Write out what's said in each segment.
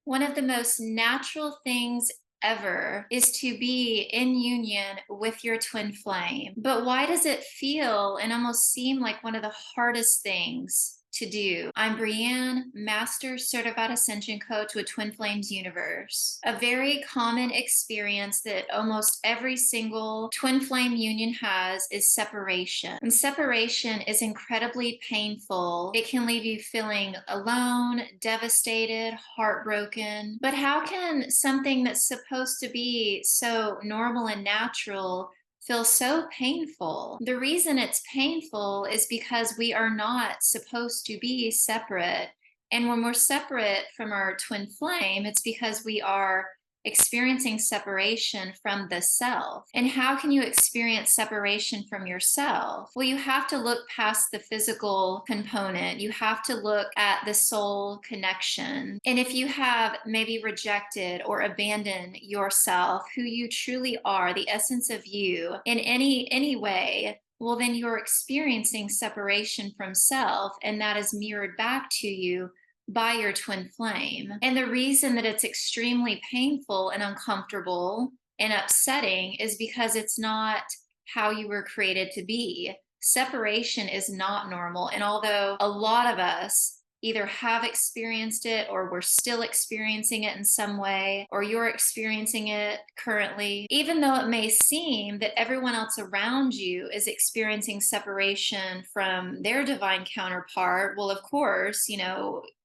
One of the most natural things ever is to be in union with your twin flame. But why does it feel and almost seem like one of the hardest things to do? I'm Breann, Master Certified Ascension Coach with Twin Flames Universe. A very common experience that almost every single twin flame union has is separation. And separation is incredibly painful. It can leave you feeling alone, devastated, heartbroken. But how can something that's supposed to be so normal and natural feel so painful? The reason it's painful is because we are not supposed to be separate. And when we're separate from our twin flame, it's because we are experiencing separation from the self. And how can you experience separation from yourself? Well, you have to look past the physical component. You have to look at the soul connection. And if you have maybe rejected or abandoned yourself, who you truly are, the essence of you in any way, well, then you're experiencing separation from self, and that is mirrored back to you by your twin flame. And the reason that it's extremely painful and uncomfortable and upsetting is because it's not how you were created to be. Separation is not normal. And although a lot of us either have experienced it or we're still experiencing it in some way, or you're experiencing it currently, even though it may seem that everyone else around you is experiencing separation from their divine counterpart, well, of course,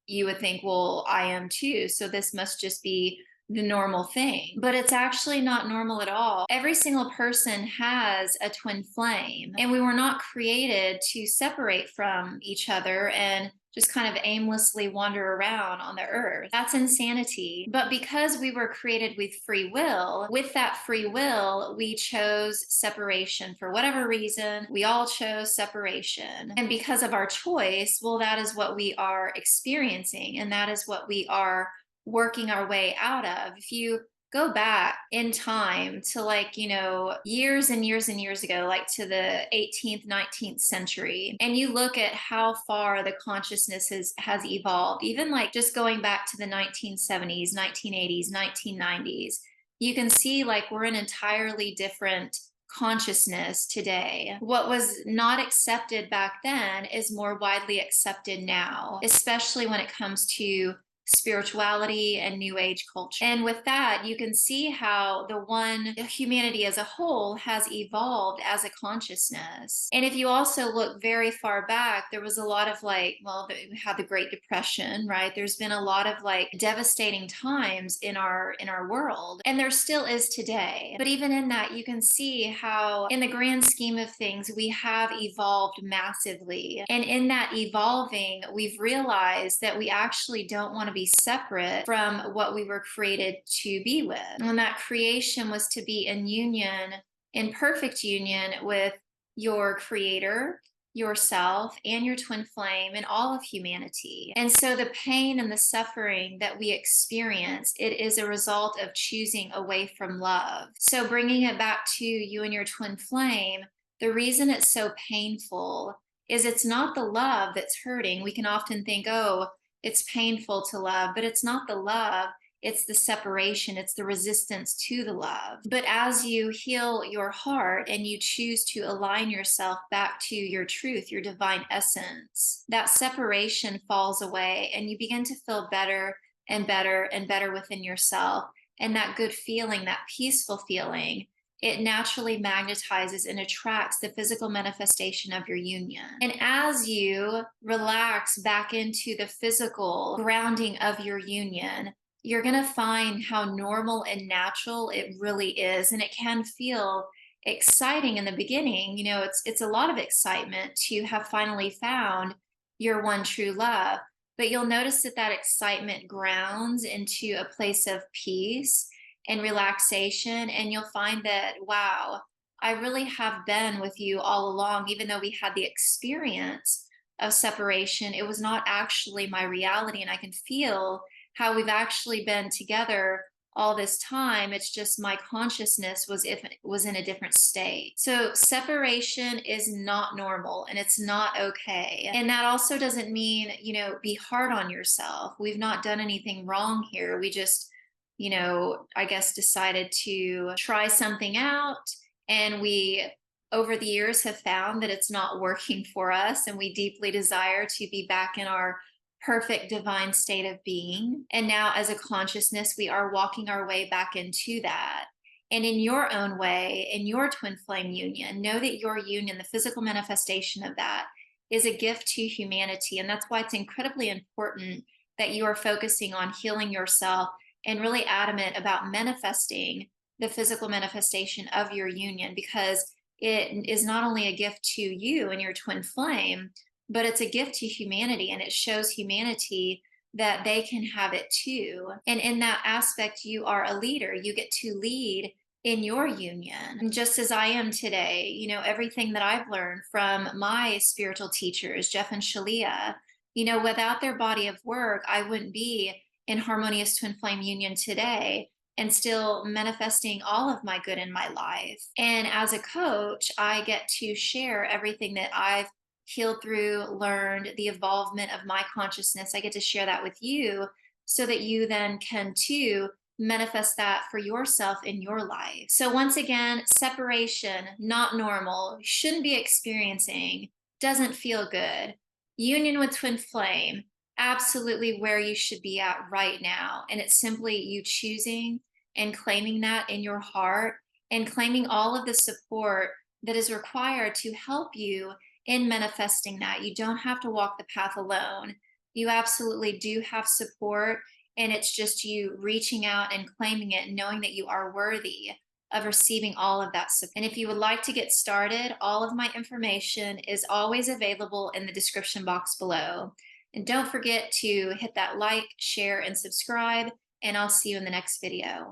you would think, well, I am too. So this must just be the normal thing. But it's actually not normal at all. Every single person has a twin flame, and we were not created to separate from each other and just kind of aimlessly wander around on the earth. That's insanity. But because we were created with free will, with that free will, we chose separation for whatever reason. We all chose separation. And because of our choice, well, that is what we are experiencing, and that is what we are working our way out of. If you go back in time to years and years and years ago, like to the 18th, 19th century, and you look at how far the consciousness has evolved, even like just going back to the 1970s, 1980s, 1990s, you can see like we're an entirely different consciousness today. What was not accepted back then is more widely accepted now, especially when it comes to spirituality and new age culture. And with that, you can see how humanity as a whole has evolved as a consciousness. And if you also look very far back, there was a lot of we had the Great Depression, right? There's been a lot of devastating times in our world, and there still is today. But even in that, you can see how in the grand scheme of things, we have evolved massively. And in that evolving, we've realized that we actually don't want to be separate from what we were created to be with. And that creation was to be in union, in perfect union with your creator, yourself, and your twin flame, and all of humanity. And so the pain and the suffering that we experience, it is a result of choosing away from love. So bringing it back to you and your twin flame, the reason it's so painful is it's not the love that's hurting. We can often think, oh, it's painful to love, but it's not the love. It's the separation. It's the resistance to the love. But as you heal your heart and you choose to align yourself back to your truth, your divine essence, that separation falls away and you begin to feel better and better and better within yourself. And that good feeling, that peaceful feeling, it naturally magnetizes and attracts the physical manifestation of your union. And as you relax back into the physical grounding of your union, you're going to find how normal and natural it really is. And it can feel exciting in the beginning. It's a lot of excitement to have finally found your one true love. But you'll notice that excitement grounds into a place of peace and relaxation, and you'll find that, wow, I really have been with you all along. Even though we had the experience of separation, it was not actually my reality, and I can feel how we've actually been together all this time. It's just my consciousness was in a different state. So separation is not normal and it's not okay. And that also doesn't mean, be hard on yourself. We've not done anything wrong here. We just, I guess decided to try something out, and we over the years have found that it's not working for us, and we deeply desire to be back in our perfect divine state of being. And now, as a consciousness, we are walking our way back into that. And in your own way, in your twin flame union, know that your union, the physical manifestation of that, is a gift to humanity. And that's why it's incredibly important that you are focusing on healing yourself and really adamant about manifesting the physical manifestation of your union, because it is not only a gift to you and your twin flame, but it's a gift to humanity, and it shows humanity that they can have it too. And in that aspect, you are a leader. You get to lead in your union, just as I am today. Everything that I've learned from my spiritual teachers, Jeff and Shalia, without their body of work, I wouldn't be in harmonious twin flame union today and still manifesting all of my good in my life. And as a coach, I get to share everything that I've healed through, learned, the evolvement of my consciousness. I get to share that with you so that you then can too manifest that for yourself in your life. So once again, separation, not normal, shouldn't be experiencing, doesn't feel good. Union with twin flame, absolutely where you should be at right now. And it's simply you choosing and claiming that in your heart, and claiming all of the support that is required to help you in manifesting that. You don't have to walk the path alone. You absolutely do have support, and it's just you reaching out and claiming it, knowing that you are worthy of receiving all of that support. And if you would like to get started, all of my information is always available in the description box below. And don't forget to hit that like, share, and subscribe, and I'll see you in the next video.